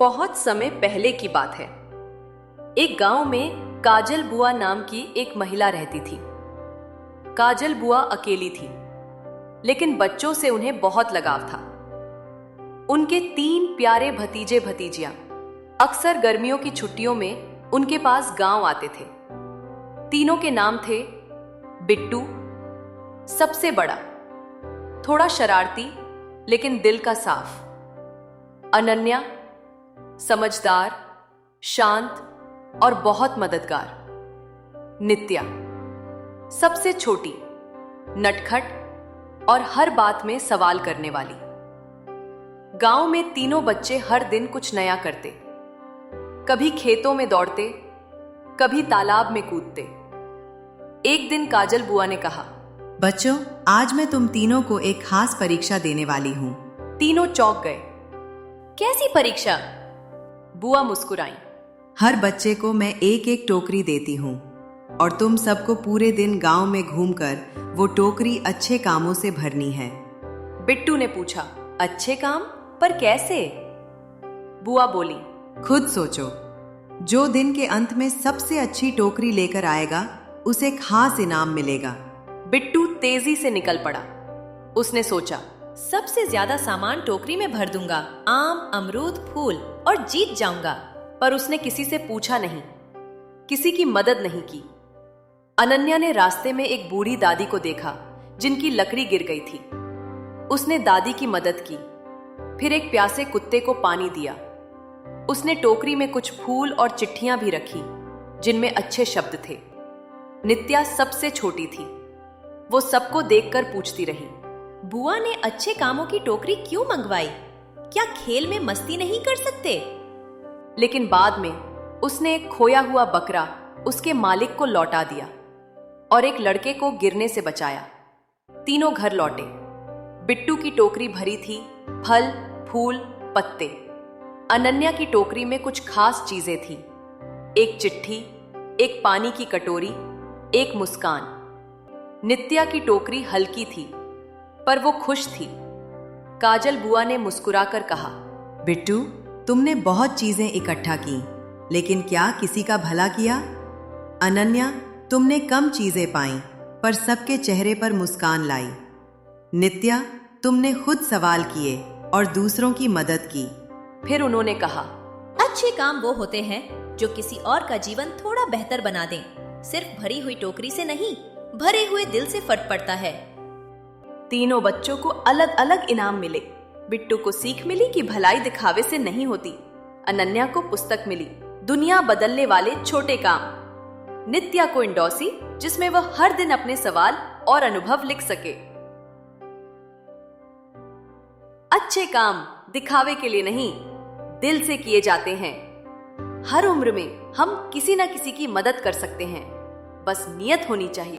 बहुत समय पहले की बात है। एक गांव में काजल बुआ नाम की एक महिला रहती थी। काजल बुआ अकेली थी, लेकिन बच्चों से उन्हें बहुत लगाव था। उनके 3 प्यारे भतीजे भतीजियां अक्सर गर्मियों की छुट्टियों में उनके पास गांव आते थे। तीनों के नाम थे बिट्टू, सबसे बड़ा, थोड़ा शरारती लेकिन दिल का साफ; अनन्या, समझदार, शांत और बहुत मददगार; नित्या, सबसे छोटी, नटखट और हर बात में सवाल करने वाली। गांव में तीनों बच्चे हर दिन कुछ नया करते। कभी खेतों में दौड़ते, कभी तालाब में कूदते। एक दिन काजल बुआ ने कहा, बच्चों, आज मैं तुम तीनों को एक खास परीक्षा देने वाली हूँ। तीनों चौंक गए। कैसी परीक्षा? बुआ मुस्कुराई। हर बच्चे को मैं एक एक टोकरी देती हूँ और तुम सबको पूरे दिन गांव में घूमकर वो टोकरी अच्छे कामों से भरनी है। बिट्टू ने पूछा, अच्छे काम? पर कैसे? बुआ बोली, खुद सोचो। जो दिन के अंत में सबसे अच्छी टोकरी लेकर आएगा उसे खास इनाम मिलेगा। बिट्टू तेजी से निकल पड़ा। उसने सोचा, सबसे ज्यादा सामान टोकरी में भर दूंगा, आम, अमरूद, फूल, और जीत जाऊंगा। पर उसने किसी से पूछा नहीं, किसी की मदद नहीं की। अनन्या ने रास्ते में एक बूढ़ी दादी को देखा जिनकी लकड़ी गिर गई थी। उसने दादी की मदद की, फिर एक प्यासे कुत्ते को पानी दिया। उसने टोकरी में कुछ फूल और चिट्ठियां भी रखी जिनमें अच्छे शब्द थे। नित्या सबसे छोटी थी। वो सबको देखकर पूछती रही, बुआ ने अच्छे कामों की टोकरी क्यों मंगवाई? क्या खेल में मस्ती नहीं कर सकते? लेकिन बाद में उसने एक खोया हुआ बकरा उसके मालिक को लौटा दिया और एक लड़के को गिरने से बचाया। तीनों घर लौटे। बिट्टू की टोकरी भरी थी फल, फूल, पत्ते। अनन्या की टोकरी में कुछ खास चीजें थी, एक चिट्ठी, एक पानी की कटोरी, एक मुस्कान। नित्या की टोकरी हल्की थी, पर वो खुश थी। काजल बुआ ने मुस्कुराकर कहा, बिट्टू, तुमने बहुत चीजें इकट्ठा की, लेकिन क्या किसी का भला किया? अनन्या, तुमने कम चीजें पाई, पर सबके चेहरे पर मुस्कान लाई। नित्या, तुमने खुद सवाल किए और दूसरों की मदद की। फिर उन्होंने कहा, अच्छे काम वो होते हैं जो किसी और का जीवन थोड़ा बेहतर बना दें। सिर्फ भरी हुई टोकरी से नहीं, भरे हुए दिल से फर्क पड़ता है। तीनों बच्चों को अलग अलग इनाम मिले। बिट्टू को सीख मिली कि भलाई दिखावे से नहीं होती। अनन्या को पुस्तक मिली, दुनिया बदलने वाले छोटे काम। नित्या को इंडोसी, जिसमें वह हर दिन अपने सवाल और अनुभव लिख सके। अच्छे काम दिखावे के लिए नहीं, दिल से किए जाते हैं। हर उम्र में हम किसी न किसी की मदद कर सकते हैं, बस नियत होनी चाहिए।